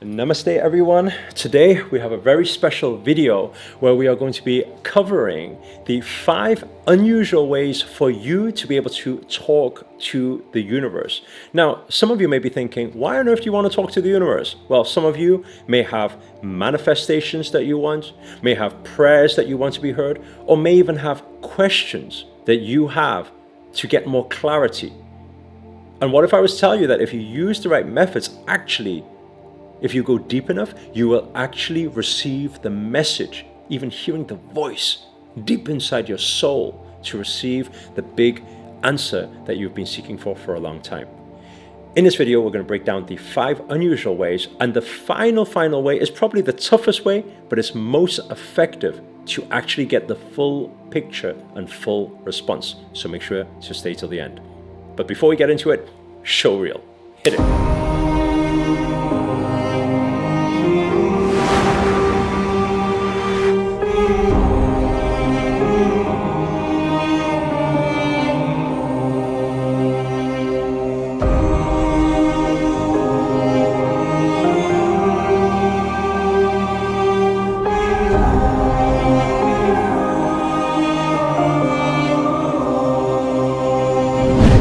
Namaste everyone. Today we have a very special video where we are going to be covering the 5 unusual ways for you to be able to talk to the universe. Now, some of you may be thinking, why on earth do you want to talk to the universe? Well, some of you may have manifestations that you want, may have prayers that you want to be heard, or may even have questions that you have to get more clarity. And what if I was to tell you that if you use the right methods, actually, if you go deep enough, you will actually receive the message, even hearing the voice deep inside your soul to receive the big answer that you've been seeking for a long time. In this video, we're going to break down the 5 unusual ways, and the final way is probably the toughest way, but it's most effective to actually get the full picture and full response. So make sure to stay till the end. But before we get into it, show reel. Hit it.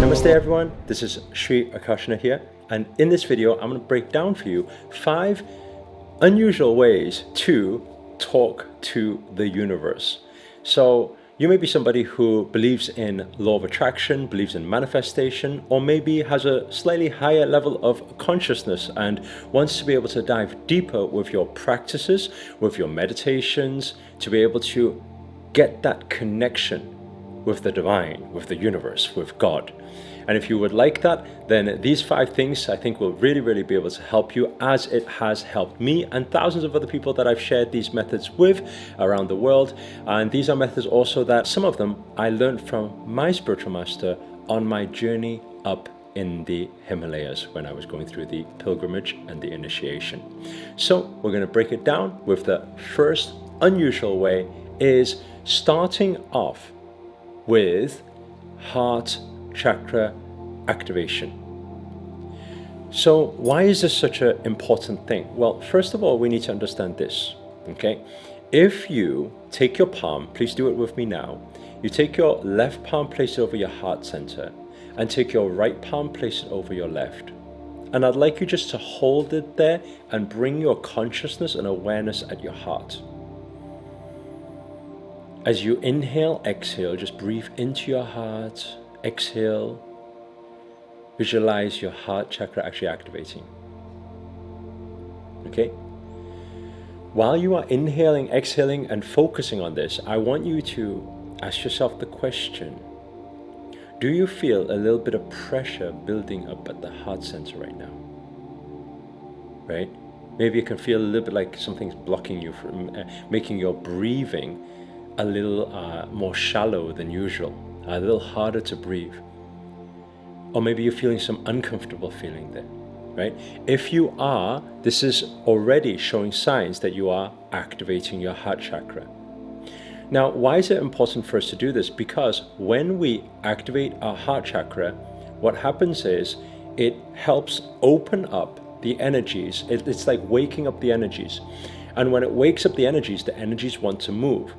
Namaste everyone, this is Sri Akarshana here, and in this video I'm going to break down for you 5 unusual ways to talk to the universe. So you may be somebody who believes in law of attraction, believes in manifestation, or maybe has a slightly higher level of consciousness and wants to be able to dive deeper with your practices, with your meditations, to be able to get that connection with the divine, with the universe, with God. And if you would like that, then these 5 things I think will really be able to help you, as it has helped me and thousands of other people that I've shared these methods with around the world. And these are methods also that some of them I learned from my spiritual master on my journey up in the Himalayas when I was going through the pilgrimage and the initiation. So we're going to break it down with the first unusual way is starting off with heart chakra activation. So why is this such an important thing? Well, first of all, we need to understand this, okay? If you take your palm, please do it with me now. You take your left palm, place it over your heart center, and take your right palm, place it over your left. And I'd like you just to hold it there and bring your consciousness and awareness at your heart. As you inhale, exhale, just breathe into your heart, exhale, visualize your heart chakra actually activating. Okay? While you are inhaling, exhaling, and focusing on this, I want you to ask yourself the question, do you feel a little bit of pressure building up at the heart center right now? Right? Maybe you can feel a little bit like something's blocking you from making your breathing a little more shallow than usual, a little harder to breathe. Or maybe you're feeling some uncomfortable feeling there, right? If you are, this is already showing signs that you are activating your heart chakra. Now, why is it important for us to do this? Because when we activate our heart chakra, what happens is it helps open up the energies. It's like waking up the energies. And when it wakes up the energies want to move.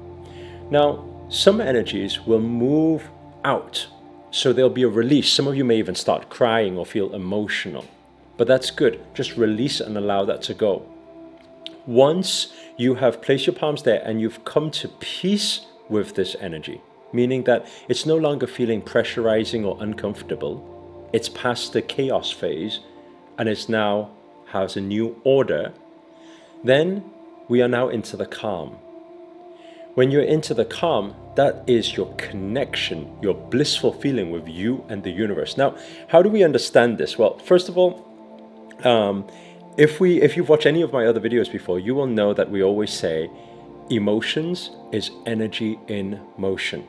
Now, some energies will move out, so there'll be a release. Some of you may even start crying or feel emotional, but that's good. Just release and allow that to go. Once you have placed your palms there and you've come to peace with this energy, meaning that it's no longer feeling pressurizing or uncomfortable, it's past the chaos phase and it's now has a new order, then we are now into the calm. When you're into the calm, that is your connection, your blissful feeling with you and the universe. Now, how do we understand this? Well, first of all, if you've watched any of my other videos before, you will know that we always say emotions is energy in motion.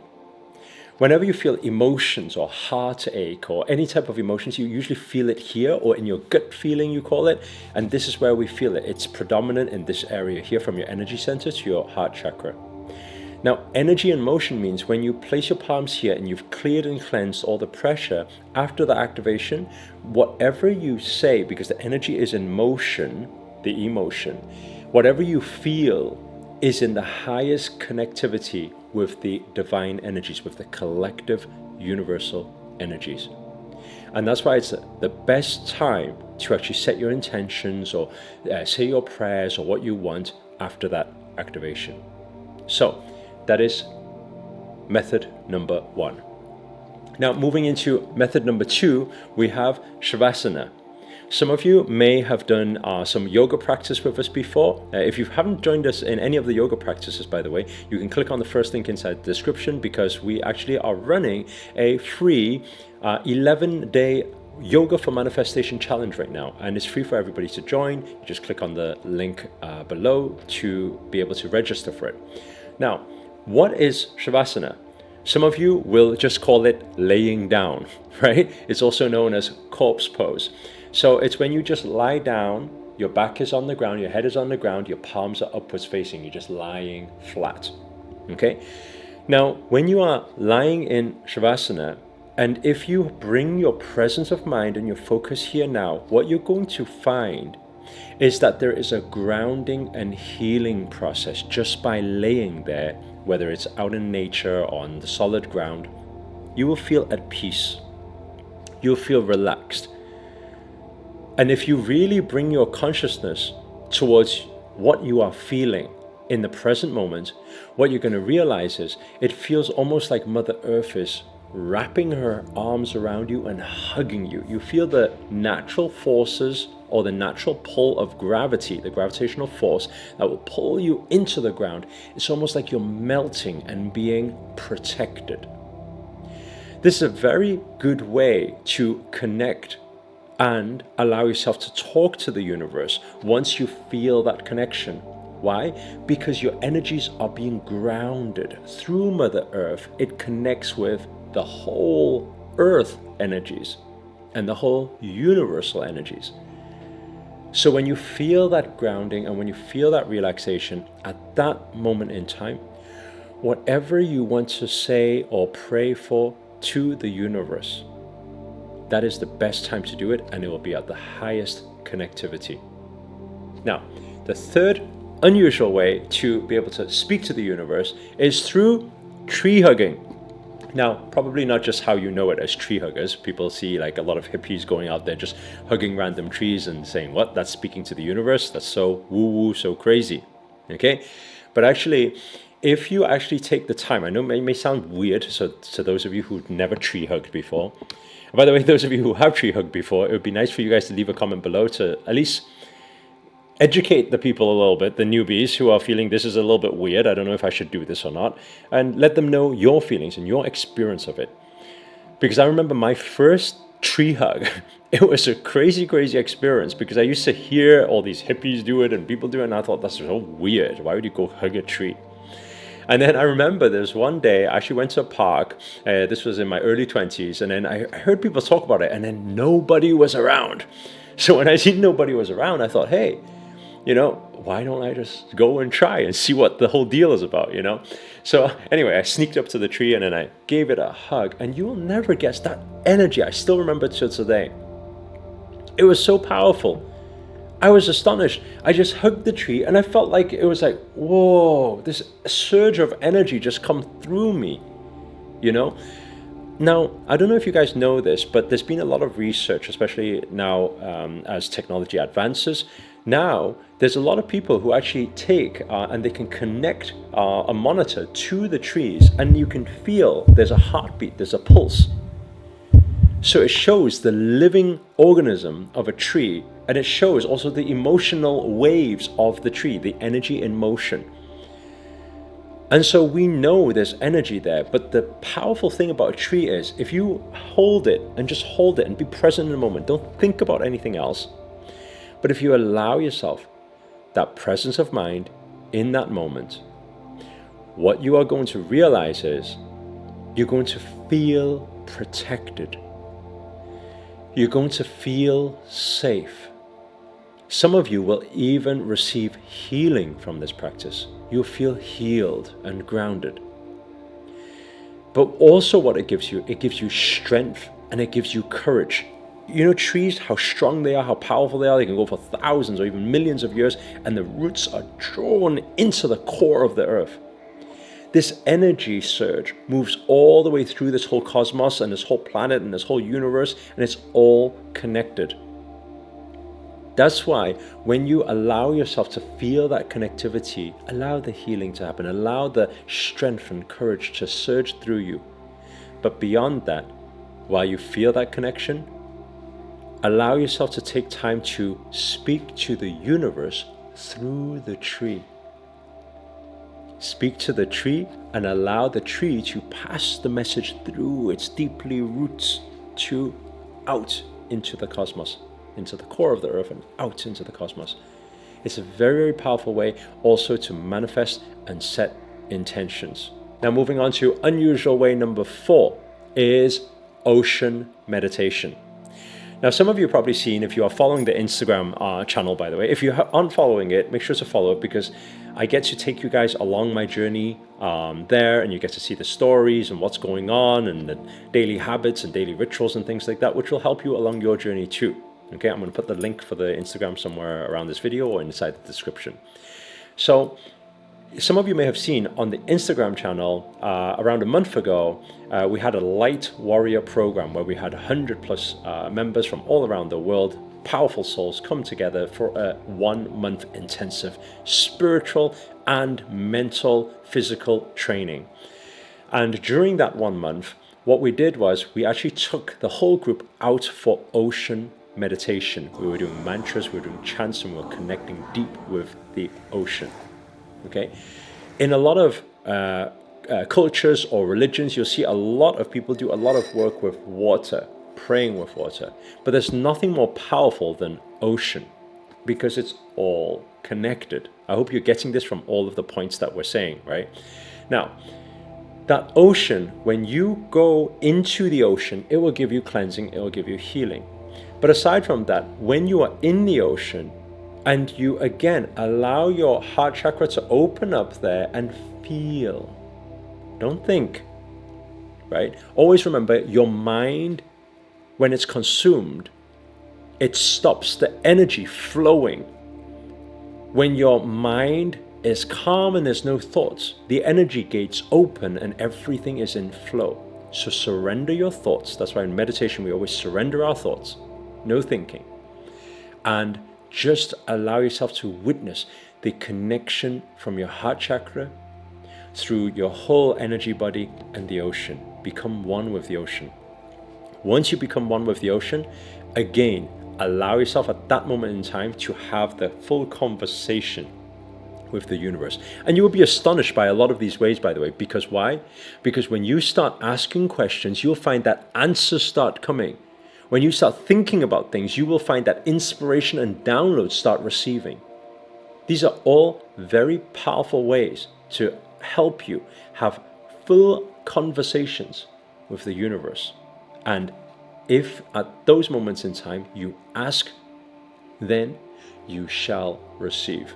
Whenever you feel emotions or heartache or any type of emotions, you usually feel it here or in your gut feeling, you call it. And this is where we feel it. It's predominant in this area here from your energy center to your heart chakra. Now, energy in motion means when you place your palms here and you've cleared and cleansed all the pressure, after the activation, whatever you say, because the energy is in motion, the emotion, whatever you feel is in the highest connectivity with the divine energies, with the collective universal energies. And that's why it's the best time to actually set your intentions or say your prayers or what you want after that activation. So that is method number 1. Now moving into method number 2, we have Savasana. Some of you may have done some yoga practice with us before. If you haven't joined us in any of the yoga practices, by the way, you can click on the first link inside the description, because we actually are running a free 11-day Yoga for Manifestation challenge right now, and it's free for everybody to join. You just click on the link below to be able to register for it. Now, what is Savasana? Some of you will just call it laying down, right? It's also known as corpse pose. So it's when you just lie down, your back is on the ground, your head is on the ground, your palms are upwards facing, you're just lying flat, okay? Now, when you are lying in Savasana, and if you bring your presence of mind and your focus here now, what you're going to find is that there is a grounding and healing process just by laying there, whether it's out in nature or on the solid ground. You will feel at peace. You'll feel relaxed. And if you really bring your consciousness towards what you are feeling in the present moment, what you're going to realize is it feels almost like Mother Earth is wrapping her arms around you and hugging you. You feel the natural forces or the natural pull of gravity, the gravitational force that will pull you into the ground. It's almost like you're melting and being protected. This is a very good way to connect and allow yourself to talk to the universe once you feel that connection. Why? Because your energies are being grounded through Mother Earth. It connects with the whole Earth energies and the whole universal energies. So when you feel that grounding and when you feel that relaxation at that moment in time, whatever you want to say or pray for to the universe, that is the best time to do it, and it will be at the highest connectivity. Now, the third unusual way to be able to speak to the universe is through tree hugging. Now, probably not just how you know it as tree huggers. People see like a lot of hippies going out there just hugging random trees and saying, what, that's speaking to the universe? That's so woo-woo, so crazy, okay? But actually, if you actually take the time, I know it may sound weird, so to those of you who've never tree hugged before, and by the way, those of you who have tree hugged before, it would be nice for you guys to leave a comment below to at least educate the people a little bit, the newbies who are feeling this is a little bit weird, I don't know if I should do this or not, and let them know your feelings and your experience of it. Because I remember my first tree hug, it was a crazy, crazy experience, because I used to hear all these hippies do it and people do it, and I thought that's so weird. Why would you go hug a tree? And then I remember there's one day I actually went to a park, this was in my early 20s, and then I heard people talk about it, and then nobody was around. So when I seen nobody was around, I thought, hey, you know, why don't I just go and try and see what the whole deal is about, you know? So anyway, I sneaked up to the tree and then I gave it a hug, and you will never guess that energy. I still remember it till today. It was so powerful. I was astonished. I just hugged the tree and I felt like it was like, whoa, this surge of energy just come through me, you know? Now, I don't know if you guys know this, but there's been a lot of research, especially now as technology advances. Now, there's a lot of people who actually take and they can connect a monitor to the trees, and you can feel there's a heartbeat, there's a pulse. So it shows the living organism of a tree, and it shows also the emotional waves of the tree, the energy in motion. And so we know there's energy there, but the powerful thing about a tree is if you hold it and just hold it and be present in the moment, don't think about anything else. But if you allow yourself that presence of mind in that moment, what you are going to realize is you're going to feel protected. You're going to feel safe. Some of you will even receive healing from this practice. You'll feel healed and grounded. But also what it gives you strength and it gives you courage. You know trees, how strong they are, how powerful they are. They can go for thousands or even millions of years, and the roots are drawn into the core of the earth. This energy surge moves all the way through this whole cosmos and this whole planet and this whole universe, and it's all connected. That's why when you allow yourself to feel that connectivity, allow the healing to happen, allow the strength and courage to surge through you. But beyond that, while you feel that connection, allow yourself to take time to speak to the universe through the tree. Speak to the tree and allow the tree to pass the message through its deeply roots to out into the cosmos, into the core of the earth and out into the cosmos. It's a very, very powerful way also to manifest and set intentions. Now moving on to unusual way number 4 is ocean meditation. Now, some of you have probably seen, if you are following the Instagram channel, by the way, if you aren't following it, make sure to follow it, because I get to take you guys along my journey there, and you get to see the stories and what's going on and the daily habits and daily rituals and things like that, which will help you along your journey too. Okay, I'm going to put the link for the Instagram somewhere around this video or inside the description. So some of you may have seen on the Instagram channel around a month ago, we had a light warrior program where we had 100 plus members from all around the world, powerful souls, come together for a 1 month intensive spiritual and mental physical training. And during that 1 month, what we did was we actually took the whole group out for ocean meditation. We were doing mantras, we were doing chants, and we were connecting deep with the ocean. Okay, in a lot of cultures or religions, you'll see a lot of people do a lot of work with water, praying with water. But there's nothing more powerful than ocean, because it's all connected. I hope you're getting this from all of the points that we're saying, right? Now, that ocean, when you go into the ocean, it will give you cleansing, it will give you healing. But aside from that, when you are in the ocean, and you again allow your heart chakra to open up there and feel. Don't think, right? Always remember, your mind, when it's consumed, it stops the energy flowing. When your mind is calm and there's no thoughts, the energy gates open and everything is in flow. So surrender your thoughts. That's why in meditation we always surrender our thoughts. No thinking. And just allow yourself to witness the connection from your heart chakra through your whole energy body and the ocean. Become one with the ocean. Once you become one with the ocean, again, allow yourself at that moment in time to have the full conversation with the universe. And you will be astonished by a lot of these ways, by the way, because why? Because when you start asking questions, you'll find that answers start coming. When you start thinking about things, you will find that inspiration and downloads start receiving. These are all very powerful ways to help you have full conversations with the universe. And if at those moments in time you ask, then you shall receive.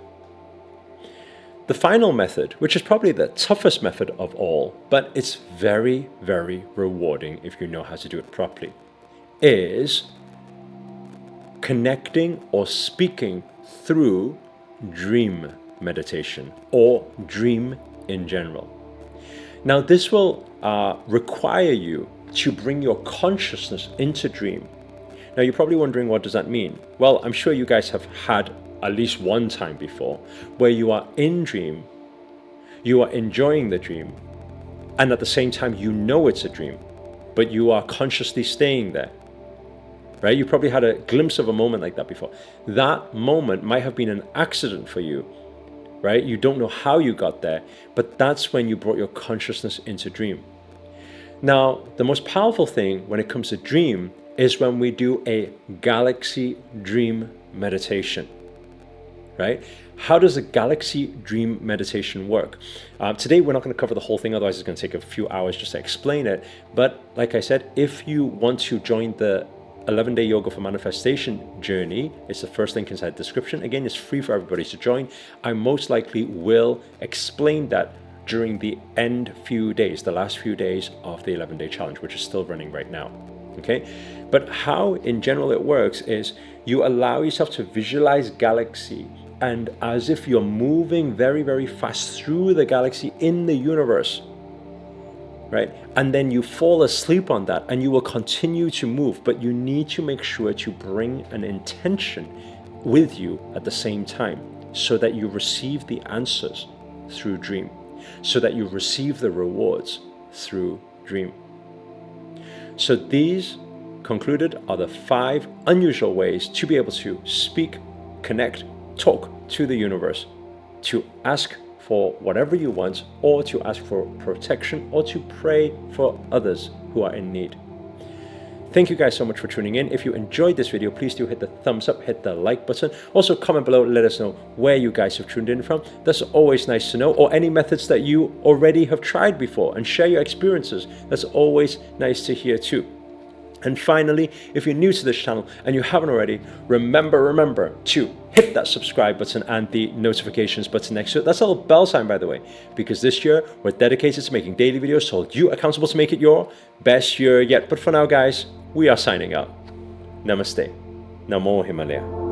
The final method, which is probably the toughest method of all, but it's very, very rewarding if you know how to do it properly, is connecting or speaking through dream meditation or dream in general. Now, this will require you to bring your consciousness into dream. Now, you're probably wondering, what does that mean? Well, I'm sure you guys have had at least one time before where you are in dream, you are enjoying the dream, and at the same time you know it's a dream, but you are consciously staying there. Right? You probably had a glimpse of a moment like that before. That moment might have been an accident for you, right? You don't know how you got there, but that's when you brought your consciousness into dream. Now, the most powerful thing when it comes to dream is when we do a galaxy dream meditation, right? How does a galaxy dream meditation work? Today, we're not going to cover the whole thing, otherwise it's going to take a few hours just to explain it. But like I said, if you want to join the 11-day Yoga for Manifestation journey, it's the first link inside the description. Again, it's free for everybody to join. I most likely will explain that during the end few days, the last few days of the 11-day challenge, which is still running right now. Okay, but how in general it works is you allow yourself to visualize galaxy, and as if you're moving very, very fast through the galaxy in the universe, right? And then you fall asleep on that and you will continue to move, but you need to make sure to bring an intention with you at the same time, so that you receive the answers through dream, so that you receive the rewards through dream. So these concluded are the 5 unusual ways to be able to speak, connect, talk to the universe, to ask for whatever you want, or to ask for protection, or to pray for others who are in need. Thank you guys so much for tuning in. If you enjoyed this video, please do hit the thumbs up, hit the like button. Also comment below, let us know where you guys have tuned in from. That's always nice to know, or any methods that you already have tried before, and share your experiences. That's always nice to hear too. And finally, if you're new to this channel and you haven't already, remember to hit that subscribe button and the notifications button next to it. That's a little bell sign, by the way, because this year we're dedicated to making daily videos to hold you accountable to make it your best year yet. But for now, guys, we are signing out. Namaste. Namo Himalaya.